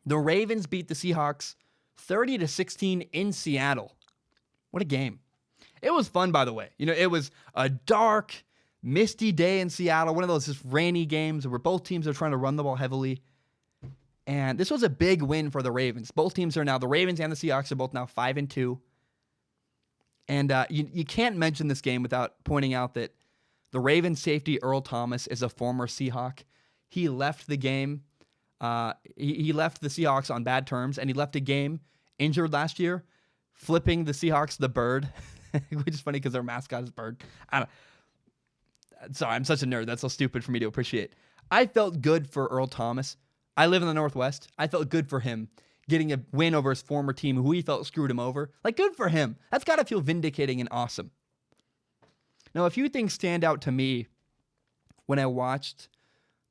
The Ravens beat the Seahawks 30-16 in Seattle. What a game. It was fun, by the way. It was a dark, misty day in Seattle, one of those just rainy games where both teams are trying to run the ball heavily. And this was a big win for the Ravens. Both teams are now, the Ravens and the Seahawks are both now 5-2. And you can't mention this game without pointing out that the Ravens safety, Earl Thomas, is a former Seahawk. He left the game. He left the Seahawks on bad terms, and he left a game injured last year, flipping the Seahawks the bird, which is funny because their mascot is bird. Sorry, I'm such a nerd. That's so stupid for me to appreciate. I felt good for Earl Thomas. I live in the Northwest. I felt good for him getting a win over his former team who he felt screwed him over. Like, good for him. That's got to feel vindicating and awesome. Now, a few things stand out to me when I watched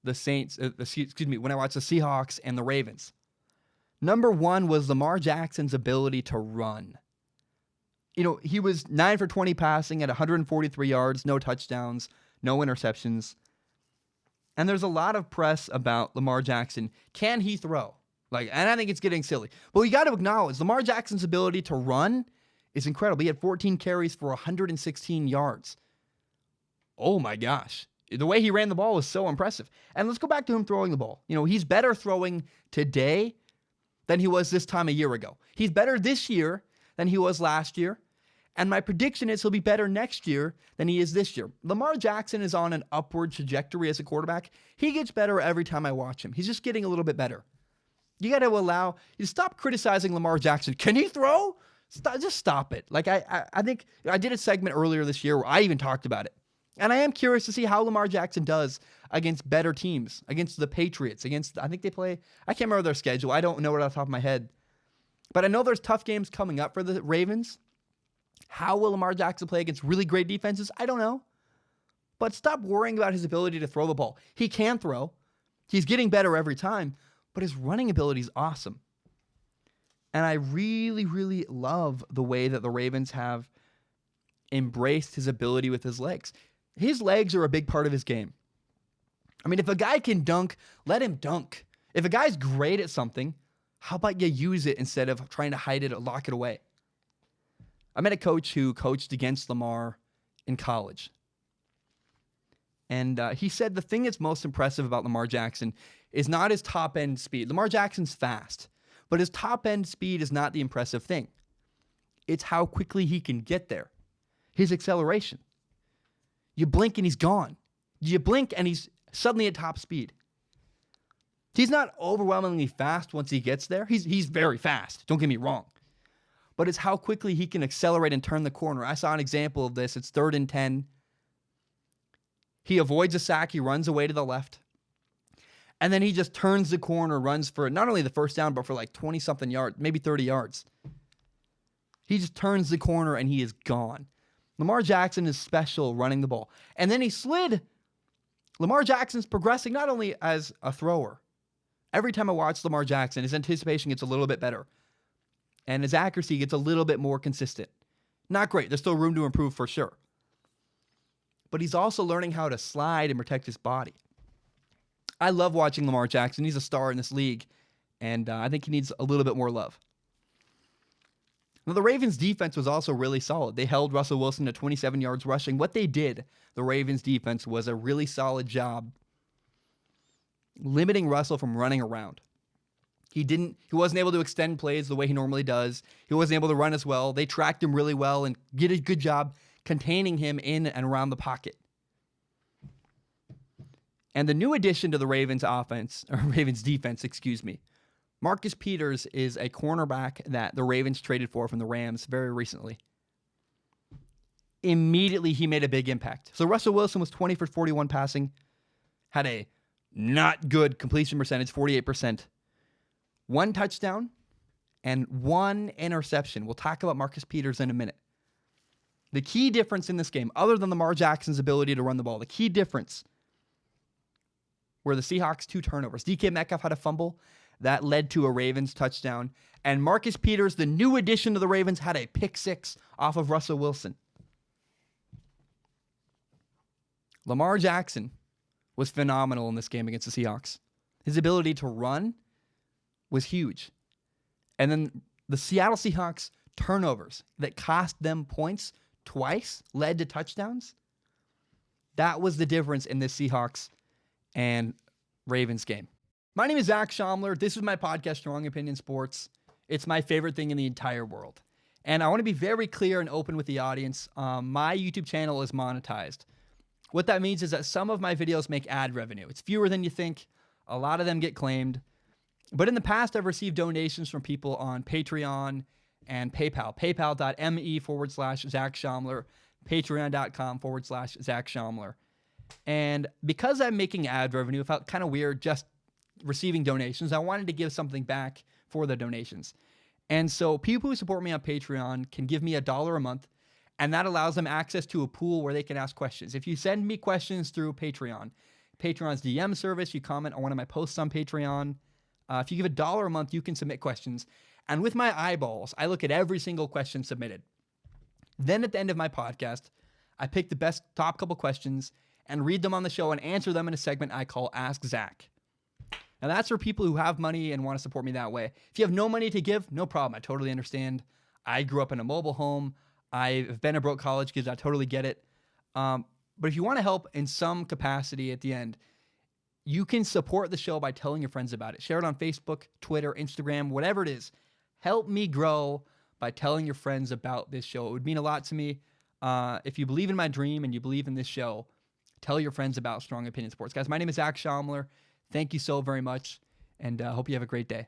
when I watched the Seahawks and the Ravens. Number one was Lamar Jackson's ability to run. He was 9 for 20 passing at 143 yards, no touchdowns, no interceptions. And there's a lot of press about Lamar Jackson. Can he throw? And I think it's getting silly. But we got to acknowledge Lamar Jackson's ability to run is incredible. He had 14 carries for 116 yards. Oh my gosh. The way he ran the ball was so impressive. And let's go back to him throwing the ball. He's better throwing today than he was this time a year ago. He's better this year than he was last year. And my prediction is he'll be better next year than he is this year. Lamar Jackson is on an upward trajectory as a quarterback. He gets better every time I watch him. He's just getting a little bit better. You got to stop criticizing Lamar Jackson. Can he throw? Just stop it. I think I did a segment earlier this year where I even talked about it. And I am curious to see how Lamar Jackson does against better teams, against the Patriots, I think they play, I can't remember their schedule. I don't know it off the top of my head. But I know there's tough games coming up for the Ravens. How will Lamar Jackson play against really great defenses? I don't know. But stop worrying about his ability to throw the ball. He can throw. He's getting better every time. But his running ability is awesome. And I really, really love the way that the Ravens have embraced his ability with his legs. His legs are a big part of his game. I mean, if a guy can dunk, let him dunk. If a guy's great at something, how about you use it instead of trying to hide it or lock it away? I met a coach who coached against Lamar in college. And he said the thing that's most impressive about Lamar Jackson is not his top-end speed. Lamar Jackson's fast, but his top-end speed is not the impressive thing. It's how quickly he can get there. His acceleration. You blink and he's gone. You blink and he's suddenly at top speed. He's not overwhelmingly fast once he gets there. He's very fast, don't get me wrong. But it's how quickly he can accelerate and turn the corner. I saw an example of this. It's 3rd and 10. He avoids a sack. He runs away to the left. And then he just turns the corner, runs for not only the first down, but for 20-something yards, maybe 30 yards. He just turns the corner and he is gone. Lamar Jackson is special running the ball. And then he slid. Lamar Jackson's progressing not only as a thrower. Every time I watch Lamar Jackson, his anticipation gets a little bit better. And his accuracy gets a little bit more consistent. Not great. There's still room to improve for sure. But he's also learning how to slide and protect his body. I love watching Lamar Jackson. He's a star in this league. And I think he needs a little bit more love. Now, the Ravens' defense was also really solid. They held Russell Wilson to 27 yards rushing. What they did, the Ravens' defense, was a really solid job limiting Russell from running around. He wasn't able to extend plays the way he normally does. He wasn't able to run as well. They tracked him really well and did a good job containing him in and around the pocket. And the new addition to the Ravens defense, Marcus Peters is a cornerback that the Ravens traded for from the Rams very recently. Immediately, he made a big impact. So Russell Wilson was 20 for 41 passing, had a not good completion percentage, 48%. 1 touchdown and 1 interception. We'll talk about Marcus Peters in a minute. The key difference in this game, other than Lamar Jackson's ability to run the ball, the key difference were the Seahawks' 2 turnovers. DK Metcalf had a fumble that led to a Ravens touchdown. And Marcus Peters, the new addition to the Ravens, had a pick 6 off of Russell Wilson. Lamar Jackson was phenomenal in this game against the Seahawks. His ability to run was huge. And then the Seattle Seahawks turnovers that cost them points twice led to touchdowns. That was the difference in this Seahawks and Ravens game. My name is Zach Schaumler. This is my podcast, Strong Opinion Sports. It's my favorite thing in the entire world. And I want to be very clear and open with the audience. My YouTube channel is monetized. What that means is that some of my videos make ad revenue. It's fewer than you think. A lot of them get claimed. But in the past, I've received donations from people on Patreon and PayPal. PayPal.me/Zach Schaumler. Patreon.com/Zach Schaumler. And because I'm making ad revenue, it felt kind of weird just receiving donations. I wanted to give something back for the donations. And so people who support me on Patreon can give me $1 a month, and that allows them access to a pool where they can ask questions. If you send me questions through Patreon's DM service, you comment on one of my posts on Patreon. If you give $1 a month, you can submit questions. And with my eyeballs, I look at every single question submitted. Then at the end of my podcast, I pick the best top couple questions and read them on the show and answer them in a segment I call Ask Zach. Now that's for people who have money and want to support me that way. If you have no money to give, no problem. I totally understand. I grew up in a mobile home. I've been a broke college kid. I totally get it. But if you want to help in some capacity at the end, you can support the show by telling your friends about it. Share it on Facebook, Twitter, Instagram, whatever it is. Help me grow by telling your friends about this show. It would mean a lot to me. If you believe in my dream and you believe in this show, tell your friends about Strong Opinion Sports. Guys, my name is Zach Schaumler. Thank you so very much, and hope you have a great day.